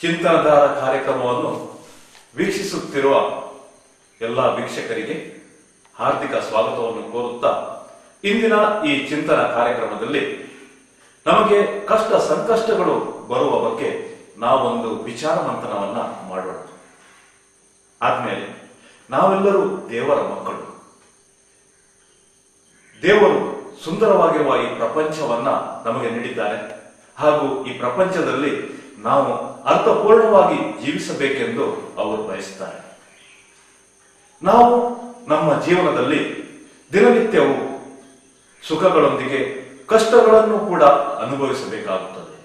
ಚಿಂತನಧಾರ ಕಾರ್ಯಕ್ರಮವನ್ನು ವೀಕ್ಷಿಸುತ್ತಿರುವ ಎಲ್ಲ ವೀಕ್ಷಕರಿಗೆ ಹಾರ್ದಿಕ ಸ್ವಾಗತವನ್ನು ಕೋರುತ್ತಾ ಇಂದಿನ ಈ ಚಿಂತನ ಕಾರ್ಯಕ್ರಮದಲ್ಲಿ ನಮಗೆ ಕಷ್ಟ ಸಂಕಷ್ಟಗಳು ಬರುವ ಬಗ್ಗೆ ನಾವೊಂದು ವಿಚಾರ ಮಂಥನವನ್ನ ಮಾಡೋಣ. ಆದ್ಮೇಲೆ ನಾವೆಲ್ಲರೂ ದೇವರ ಮಕ್ಕಳು. ದೇವರು ಸುಂದರವಾಗಿರುವ ಈ ಪ್ರಪಂಚವನ್ನ ನಮಗೆ ನೀಡಿದ್ದಾರೆ ಹಾಗೂ ಈ ಪ್ರಪಂಚದಲ್ಲಿ ನಾವು ಅರ್ಥಪೂರ್ಣವಾಗಿ ಜೀವಿಸಬೇಕೆಂದು ಅವರು ಬಯಸುತ್ತಾರೆ. ನಾವು ನಮ್ಮ ಜೀವನದಲ್ಲಿ ದಿನನಿತ್ಯವೂ ಸುಖಗಳೊಂದಿಗೆ ಕಷ್ಟಗಳನ್ನು ಕೂಡ ಅನುಭವಿಸಬೇಕಾಗುತ್ತದೆ.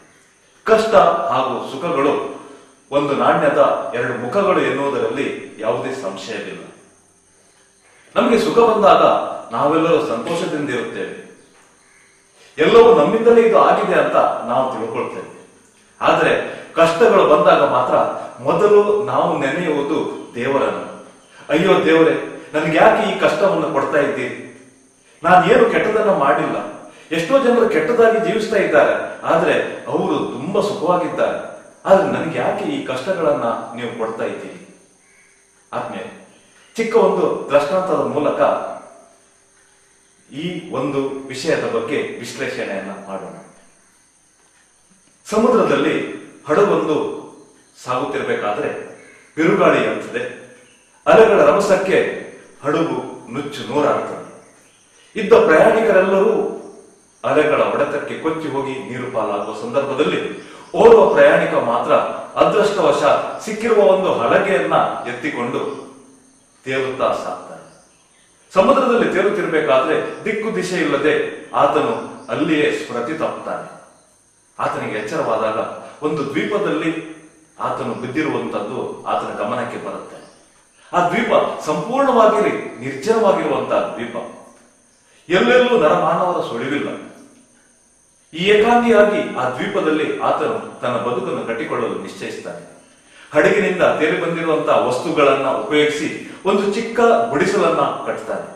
ಕಷ್ಟ ಹಾಗೂ ಸುಖಗಳು ಒಂದು ನಾಣ್ಯದ ಎರಡು ಮುಖಗಳು ಎನ್ನುವುದರಲ್ಲಿ ಯಾವುದೇ ಸಂಶಯವಿಲ್ಲ. ನಮಗೆ ಸುಖ ಬಂದಾಗ ನಾವೆಲ್ಲರೂ ಸಂತೋಷದಿಂದ ಇರುತ್ತೇವೆ. ಎಲ್ಲವೂ ನಮ್ಮಿಂದಲೇ ಇದು ಆಗಿದೆ ಅಂತ ನಾವು ತಿಳ್ಕೊಳ್ತೇವೆ. ಆದರೆ ಕಷ್ಟಗಳು ಬಂದಾಗ ಮಾತ್ರ ಮೊದಲು ನಾವು ನೆನೆಯುವುದು ದೇವರನ್ನು. ಅಯ್ಯೋ ದೇವರೇ, ನನಗೆ ಯಾಕೆ ಈ ಕಷ್ಟವನ್ನು ಕೊಡ್ತಾ ಇದ್ದೀರಿ? ನಾನು ಏನು ಕೆಟ್ಟದನ್ನ ಮಾಡಿಲ್ಲ. ಎಷ್ಟೋ ಜನರು ಕೆಟ್ಟದಾಗಿ ಜೀವಿಸ್ತಾ ಇದ್ದಾರೆ, ಆದ್ರೆ ಅವರು ತುಂಬಾ ಸುಖವಾಗಿದ್ದಾರೆ. ಆದ್ರೆ ನನಗೆ ಯಾಕೆ ಈ ಕಷ್ಟಗಳನ್ನ ನೀವು ಕೊಡ್ತಾ ಇದ್ದೀರಿ? ಆದ್ಮೇಲೆ ಚಿಕ್ಕ ಒಂದು ದೃಷ್ಟಾಂತದ ಮೂಲಕ ಈ ಒಂದು ವಿಷಯದ ಬಗ್ಗೆ ವಿಶ್ಲೇಷಣೆಯನ್ನ ಮಾಡೋಣ. ಸಮುದ್ರದಲ್ಲಿ ಹಡಗೊಂದು ಸಾಗುತ್ತಿರಬೇಕಾದ್ರೆ ಬಿರುಗಾಳಿ ಇರುತ್ತದೆ. ಅಲೆಗಳ ರಭಸಕ್ಕೆ ಹಡಗು ನುಚ್ಚು ನೂರಾಡುತ್ತದೆ. ಇದ್ದ ಪ್ರಯಾಣಿಕರೆಲ್ಲರೂ ಅಲೆಗಳ ಹೊಡೆತಕ್ಕೆ ಕೊಚ್ಚಿ ಹೋಗಿ ನೀರು ಪಾಲಾಗುವ ಸಂದರ್ಭದಲ್ಲಿ ಓರ್ವ ಪ್ರಯಾಣಿಕ ಮಾತ್ರ ಅದೃಷ್ಟವಶ ಸಿಕ್ಕಿರುವ ಒಂದು ಹಲಗೆಯನ್ನ ಎತ್ತಿಕೊಂಡು ತೇಲುತ್ತಾ ಸಾಕ್ತಾನೆ. ಸಮುದ್ರದಲ್ಲಿ ತೇಲುತ್ತಿರಬೇಕಾದ್ರೆ ದಿಕ್ಕು ದಿಶೆ ಇಲ್ಲದೆ ಆತನು ಅಲ್ಲಿಯೇ ಸ್ಮೃತಿ ತಪ್ಪುತ್ತಾನೆ. ಆತನಿಗೆ ಎಚ್ಚರವಾದಾಗ ಒಂದು ದ್ವೀಪದಲ್ಲಿ ಆತನು ಬಿದ್ದಿರುವಂತದ್ದು ಆತನ ಗಮನಕ್ಕೆ ಬರುತ್ತೆ. ಆ ದ್ವೀಪ ಸಂಪೂರ್ಣವಾಗಿ ನಿರ್ಜನವಾಗಿರುವಂತಹ ದ್ವೀಪ. ಎಲ್ಲೆಲ್ಲೂ ನರಮಾನವರ ಸುಳಿವಿಲ್ಲ. ಈ ಏಕಾಂಗಿಯಾಗಿ ಆ ದ್ವೀಪದಲ್ಲಿ ಆತನು ತನ್ನ ಬದುಕನ್ನು ಕಟ್ಟಿಕೊಳ್ಳಲು ನಿಶ್ಚಯಿಸುತ್ತಾನೆ. ಹಡಗಿನಿಂದ ತೇಲಿ ಬಂದಿರುವಂತಹ ವಸ್ತುಗಳನ್ನ ಉಪಯೋಗಿಸಿ ಒಂದು ಚಿಕ್ಕ ಗುಡಿಸಲನ್ನ ಕಟ್ತಾನೆ.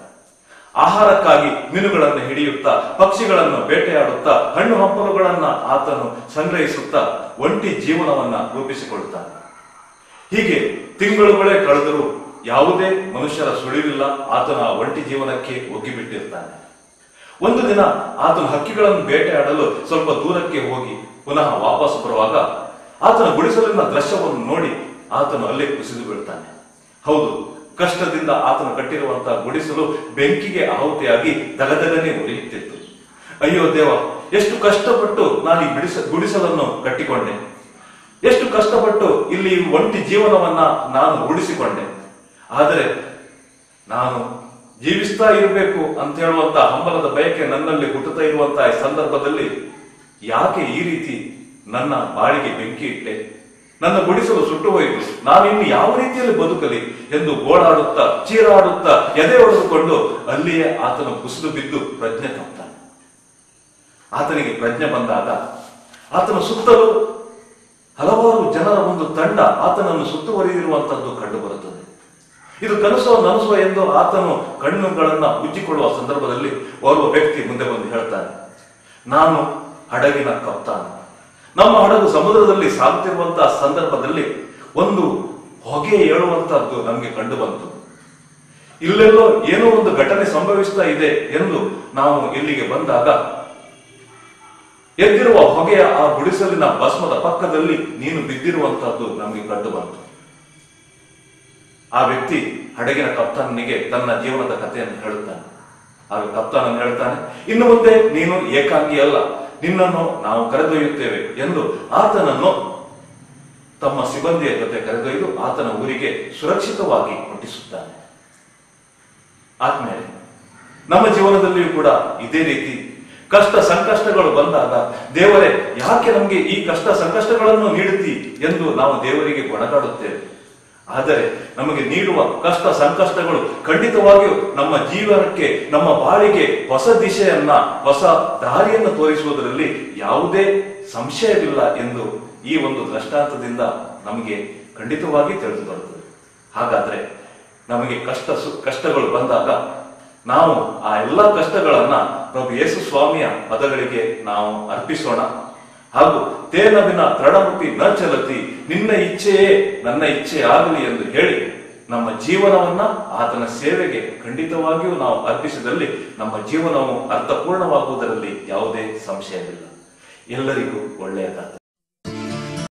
ಆಹಾರಕ್ಕಾಗಿ ಮೀನುಗಳನ್ನು ಹಿಡಿಯುತ್ತಾ, ಪಕ್ಷಿಗಳನ್ನು ಬೇಟೆಯಾಡುತ್ತಾ, ಹಣ್ಣು ಹಂಪಲುಗಳನ್ನ ಆತನು ಸಂಗ್ರಹಿಸುತ್ತಾ ಒಂಟಿ ಜೀವನವನ್ನ ರೂಪಿಸಿಕೊಳ್ಳುತ್ತಾನೆ. ಹೀಗೆ ತಿಂಗಳುಗಳೇ ಕಳೆದರೂ ಯಾವುದೇ ಮನುಷ್ಯರ ಸುಳಿವಿಲ್ಲ. ಆತನ ಒಂಟಿ ಜೀವನಕ್ಕೆ ಒಗ್ಗಿಬಿಟ್ಟಿರ್ತಾನೆ. ಒಂದು ದಿನ ಆತನ ಹಕ್ಕಿಗಳನ್ನು ಬೇಟೆಯಾಡಲು ಸ್ವಲ್ಪ ದೂರಕ್ಕೆ ಹೋಗಿ ಪುನಃ ವಾಪಸ್ ಬರುವಾಗ ಆತನ ಗುಡಿಸಲಿನ ದೃಶ್ಯವನ್ನು ನೋಡಿ ಆತನು ಅಲ್ಲೇ ಕುಸಿದು ಬೀಳ್ತಾನೆ. ಹೌದು, ಕಷ್ಟದಿಂದ ಆತನು ಕಟ್ಟಿರುವಂತಹ ಗುಡಿಸಲು ಬೆಂಕಿಗೆ ಆಹುತಿಯಾಗಿ ದಗದಗನೆ ಉರಿಯುತ್ತಿತ್ತು. ಅಯ್ಯೋ ದೇವ, ಎಷ್ಟು ಕಷ್ಟಪಟ್ಟು ನಾನು ಈ ಗುಡಿಸಲನ್ನು ಕಟ್ಟಿಕೊಂಡೆ, ಎಷ್ಟು ಕಷ್ಟಪಟ್ಟು ಇಲ್ಲಿ ಒಂಟಿ ಜೀವನವನ್ನ ನಾನು ರೂಢಿಸಿಕೊಂಡೆ. ಆದರೆ ನಾನು ಜೀವಿಸ್ತಾ ಇರಬೇಕು ಅಂತ ಹೇಳುವಂತ ಹಂಬಲದ ಬಯಕೆ ನನ್ನಲ್ಲಿ ಹುಟ್ಟುತ್ತಾ ಇರುವಂತಹ ಈ ಸಂದರ್ಭದಲ್ಲಿ ಯಾಕೆ ಈ ರೀತಿ ನನ್ನ ಬಾಳಿಗೆ ಬೆಂಕಿ ಇಟ್ಟೆ? ನನ್ನ ಗುಡಿಸಲು ಸುಟ್ಟು ಹೋಯಿತು. ನಾನಿನ್ನು ಯಾವ ರೀತಿಯಲ್ಲಿ ಬದುಕಲಿ ಎಂದು ಗೋಳಾಡುತ್ತಾ ಚೀರಾಡುತ್ತಾ ಎದೆ ಹೊಡೆದುಕೊಂಡು ಅಲ್ಲಿಯೇ ಆತನು ಕುಸಿದು ಬಿದ್ದು ಪ್ರಜ್ಞೆ ತಪ್ತಾನೆ. ಆತನಿಗೆ ಪ್ರಜ್ಞೆ ಬಂದಾಗ ಆತನ ಸುತ್ತಲೂ ಹಲವಾರು ಜನರ ಒಂದು ತಂಡ ಆತನನ್ನು ಸುತ್ತುವರಿದಿರುವಂತದ್ದು ಕಂಡು ಬರುತ್ತದೆ. ಇದು ಕನಸೋ ನನಸೋ ಎಂದು ಆತನು ಕಣ್ಣುಗಳನ್ನ ಉಜ್ಜಿಕೊಳ್ಳುವ ಸಂದರ್ಭದಲ್ಲಿ ಓರ್ವ ವ್ಯಕ್ತಿ ಮುಂದೆ ಬಂದು ಹೇಳ್ತಾನೆ, ನಾನು ಹಡಗಿನ ಕಪ್ತಾನ. ನಮ್ಮ ಹಡಗು ಸಮುದ್ರದಲ್ಲಿ ಸಾಗುತ್ತಿರುವಂತಹ ಸಂದರ್ಭದಲ್ಲಿ ಒಂದು ಹೊಗೆ ಏಳುವಂತಹದ್ದು ನಮಗೆ ಕಂಡು ಬಂತು. ಇಲ್ಲೆಲ್ಲೋ ಏನೋ ಒಂದು ಘಟನೆ ಸಂಭವಿಸ್ತಾ ಇದೆ ಎಂದು ನಾವು ಇಲ್ಲಿಗೆ ಬಂದಾಗ ಎದ್ದಿರುವ ಹೊಗೆಯ ಆ ಗುಡಿಸಲಿನ ಭಸ್ಮದ ಪಕ್ಕದಲ್ಲಿ ನೀನು ಬಿದ್ದಿರುವಂತಹದ್ದು ನಮಗೆ ಕಂಡು ಬಂತು. ಆ ವ್ಯಕ್ತಿ ಹಡಗಿನ ಕಪ್ತಾನನಿಗೆ ತನ್ನ ಜೀವನದ ಕಥೆಯನ್ನು ಹೇಳುತ್ತಾನೆ. ಆಗ ಕಪ್ತಾನನ್ ಹೇಳ್ತಾನೆ, ಇನ್ನು ಮುಂದೆ ನೀನು ಏಕಾಂಗಿ ಅಲ್ಲ, ನಿನ್ನನ್ನು ನಾವು ಕರೆದೊಯ್ಯುತ್ತೇವೆ ಎಂದು ಆತನನ್ನು ತಮ್ಮ ಸಿಬ್ಬಂದಿಯ ಜೊತೆ ಕರೆದೊಯ್ದು ಆತನ ಊರಿಗೆ ಸುರಕ್ಷಿತವಾಗಿ ಮುಟ್ಟಿಸುತ್ತಾನೆ. ಆದ್ಮೇಲೆ ನಮ್ಮ ಜೀವನದಲ್ಲಿಯೂ ಕೂಡ ಇದೇ ರೀತಿ ಕಷ್ಟ ಸಂಕಷ್ಟಗಳು ಬಂದಾಗ ದೇವರೇ ಯಾಕೆ ನಮಗೆ ಈ ಕಷ್ಟ ಸಂಕಷ್ಟಗಳನ್ನು ನೀಡುತ್ತಿ ಎಂದು ನಾವು ದೇವರಿಗೆ ಗೊಣಗಾಡುತ್ತೇವೆ. ಆದರೆ ನಮಗೆ ನೀಡುವ ಕಷ್ಟ ಸಂಕಷ್ಟಗಳು ಖಂಡಿತವಾಗಿಯೂ ನಮ್ಮ ಜೀವನಕ್ಕೆ, ನಮ್ಮ ಬಾಳಿಗೆ ಹೊಸ ದಿಶೆಯನ್ನ, ಹೊಸ ದಾರಿಯನ್ನು ತೋರಿಸುವುದರಲ್ಲಿ ಯಾವುದೇ ಸಂಶಯವಿಲ್ಲ ಎಂದು ಈ ಒಂದು ದೃಷ್ಟಾಂತದಿಂದ ನಮಗೆ ಖಂಡಿತವಾಗಿ ತಿಳಿದು ಬರುತ್ತದೆ. ಹಾಗಾದ್ರೆ ನಮಗೆ ಕಷ್ಟಗಳು ಬಂದಾಗ ನಾವು ಆ ಎಲ್ಲ ಕಷ್ಟಗಳನ್ನ ಪ್ರಭು ಯೇಸು ಸ್ವಾಮಿಯ ಪದಗಳಿಗೆ ನಾವು ಅರ್ಪಿಸೋಣ ಹಾಗೂ ತೇನ ವಿನ ತೃಣಮತಿ ನ ಚಲತಿ, ನಿನ್ನ ಇಚ್ಛೆಯೇ ನನ್ನ ಇಚ್ಛೆ ಆಗಲಿ ಎಂದು ಹೇಳಿ ನಮ್ಮ ಜೀವನವನ್ನ ಆತನ ಸೇವೆಗೆ ಖಂಡಿತವಾಗಿಯೂ ನಾವು ಅರ್ಪಿಸಿದಲ್ಲಿ ನಮ್ಮ ಜೀವನವು ಅರ್ಥಪೂರ್ಣವಾಗುವುದರಲ್ಲಿ ಯಾವುದೇ ಸಂಶಯವಿಲ್ಲ. ಎಲ್ಲರಿಗೂ ಒಳ್ಳೆಯದಾಗಲಿ.